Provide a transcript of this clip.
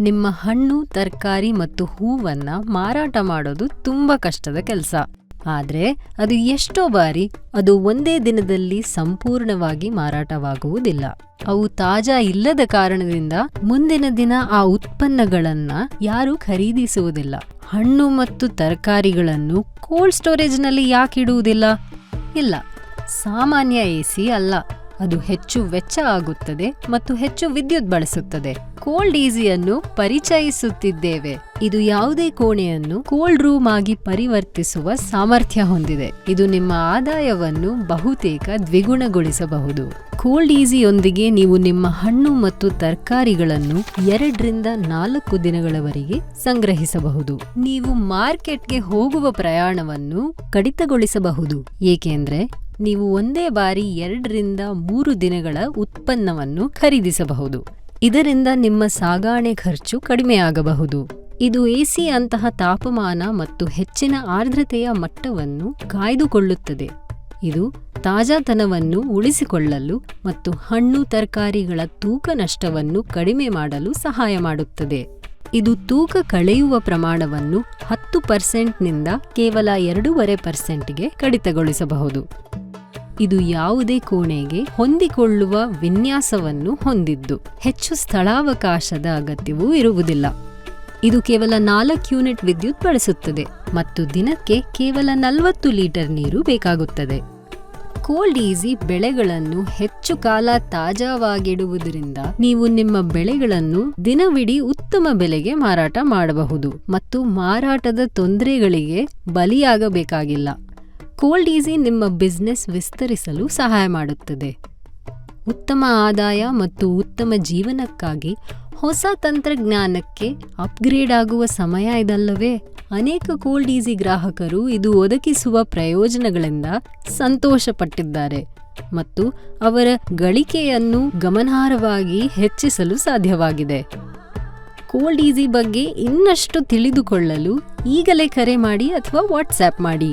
ನಿಮ್ಮ ಹಣ್ಣು, ತರಕಾರಿ ಮತ್ತು ಹೂವನ್ನ ಮಾರಾಟ ಮಾಡೋದು ತುಂಬಾ ಕಷ್ಟದ ಕೆಲಸ. ಆದ್ರೆ ಅದು ಎಷ್ಟೋ ಬಾರಿ ಅದು ಒಂದೇ ದಿನದಲ್ಲಿ ಸಂಪೂರ್ಣವಾಗಿ ಮಾರಾಟವಾಗುವುದಿಲ್ಲ. ಅವು ತಾಜಾ ಇಲ್ಲದ ಕಾರಣದಿಂದ ಮುಂದಿನ ದಿನ ಆ ಉತ್ಪನ್ನಗಳನ್ನ ಯಾರು ಖರೀದಿಸುವುದಿಲ್ಲ. ಹಣ್ಣು ಮತ್ತು ತರಕಾರಿಗಳನ್ನು ಕೋಲ್ಡ್ ಸ್ಟೋರೇಜ್ನಲ್ಲಿ ಯಾಕಿಡುವುದಿಲ್ಲ? ಇಲ್ಲ, ಸಾಮಾನ್ಯ ಎಸಿ ಅಲ್ಲ. ಅದು ಹೆಚ್ಚು ವೆಚ್ಚ ಆಗುತ್ತದೆ ಮತ್ತು ಹೆಚ್ಚು ವಿದ್ಯುತ್ ಬಳಸುತ್ತದೆ. ಕೋಲ್ಡ್ ಈಸಿಯನ್ನು ಪರಿಚಯಿಸುತ್ತಿದ್ದೇವೆ. ಇದು ಯಾವುದೇ ಕೋಣೆಯನ್ನು ಕೋಲ್ಡ್ ರೂಮ್ ಆಗಿ ಪರಿವರ್ತಿಸುವ ಸಾಮರ್ಥ್ಯ ಹೊಂದಿದೆ. ಇದು ನಿಮ್ಮ ಆದಾಯವನ್ನು ಬಹುತೇಕ ದ್ವಿಗುಣಗೊಳಿಸಬಹುದು. ಕೋಲ್ಡ್ ಈಸಿಯೊಂದಿಗೆ ನೀವು ನಿಮ್ಮ ಹಣ್ಣು ಮತ್ತು ತರಕಾರಿಗಳನ್ನು 2 ರಿಂದ 4 ದಿನಗಳವರೆಗೆ ಸಂಗ್ರಹಿಸಬಹುದು. ನೀವು ಮಾರ್ಕೆಟ್ಗೆ ಹೋಗುವ ಪ್ರಯಾಣವನ್ನು ಕಡಿತಗೊಳಿಸಬಹುದು, ಏಕೆಂದ್ರೆ ನೀವು ಒಂದೇ ಬಾರಿ 2 ರಿಂದ 3 ದಿನಗಳ ಉತ್ಪನ್ನವನ್ನು ಖರೀದಿಸಬಹುದು. ಇದರಿಂದ ನಿಮ್ಮ ಸಾಗಾಣೆ ಖರ್ಚು ಕಡಿಮೆಯಾಗಬಹುದು. ಇದು ಎಸಿ ಅಂತಹ ತಾಪಮಾನ ಮತ್ತು ಹೆಚ್ಚಿನ ಆರ್ದ್ರತೆಯ ಮಟ್ಟವನ್ನು ಕಾಯ್ದುಕೊಳ್ಳುತ್ತದೆ. ಇದು ತಾಜಾತನವನ್ನು ಉಳಿಸಿಕೊಳ್ಳಲು ಮತ್ತು ಹಣ್ಣು ತರಕಾರಿಗಳ ತೂಕ ನಷ್ಟವನ್ನು ಕಡಿಮೆ ಮಾಡಲು ಸಹಾಯ ಮಾಡುತ್ತದೆ. ಇದು ತೂಕ ಕಳೆಯುವ ಪ್ರಮಾಣವನ್ನು 10% ಕೇವಲ 2.5%ಗೆ ಕಡಿತಗೊಳಿಸಬಹುದು. ಇದು ಯಾವುದೇ ಕೋಣೆಗೆ ಹೊಂದಿಕೊಳ್ಳುವ ವಿನ್ಯಾಸವನ್ನು ಹೊಂದಿದ್ದು ಹೆಚ್ಚು ಸ್ಥಳಾವಕಾಶದ ಅಗತ್ಯವೂ ಇರುವುದಿಲ್ಲ. ಇದು ಕೇವಲ 4 ಯೂನಿಟ್ ವಿದ್ಯುತ್ ಬಳಸುತ್ತದೆ ಮತ್ತು ದಿನಕ್ಕೆ ಕೇವಲ 40 ಲೀಟರ್ ನೀರು ಬೇಕಾಗುತ್ತದೆ. ಕೋಲ್ಡ್ ಈಸಿ ಬೆಳೆಗಳನ್ನು ಹೆಚ್ಚು ಕಾಲ ತಾಜಾವಾಗಿಡುವುದರಿಂದ ನೀವು ನಿಮ್ಮ ಬೆಳೆಗಳನ್ನು ದಿನವಿಡೀ ಉತ್ತಮ ಬೆಲೆಗೆ ಮಾರಾಟ ಮಾಡಬಹುದು ಮತ್ತು ಮಾರಾಟದ ತೊಂದರೆಗಳಿಗೆ ಬಲಿಯಾಗಬೇಕಾಗಿಲ್ಲ. ಕೋಲ್ಡ್ ಈಸಿ ನಿಮ್ಮ ಬಿಸ್ನೆಸ್ ವಿಸ್ತರಿಸಲು ಸಹಾಯ ಮಾಡುತ್ತದೆ. ಉತ್ತಮ ಆದಾಯ ಮತ್ತು ಉತ್ತಮ ಜೀವನಕ್ಕಾಗಿ ಹೊಸ ತಂತ್ರಜ್ಞಾನಕ್ಕೆ ಅಪ್ಗ್ರೇಡ್ ಆಗುವ ಸಮಯ ಇದಲ್ಲವೇ? ಅನೇಕ ಕೋಲ್ಡ್ ಈಸಿ ಗ್ರಾಹಕರು ಇದು ಒದಗಿಸುವ ಪ್ರಯೋಜನಗಳಿಂದ ಸಂತೋಷಪಟ್ಟಿದ್ದಾರೆ ಮತ್ತು ಅವರ ಗಳಿಕೆಯನ್ನು ಗಮನಾರ್ಹವಾಗಿ ಹೆಚ್ಚಿಸಲು ಸಾಧ್ಯವಾಗಿದೆ. ಕೋಲ್ಡ್ ಈಸಿ ಬಗ್ಗೆ ಇನ್ನಷ್ಟು ತಿಳಿದುಕೊಳ್ಳಲು ಈಗಲೇ ಕರೆ ಮಾಡಿ ಅಥವಾ ವಾಟ್ಸ್ಆ್ಯಪ್ ಮಾಡಿ.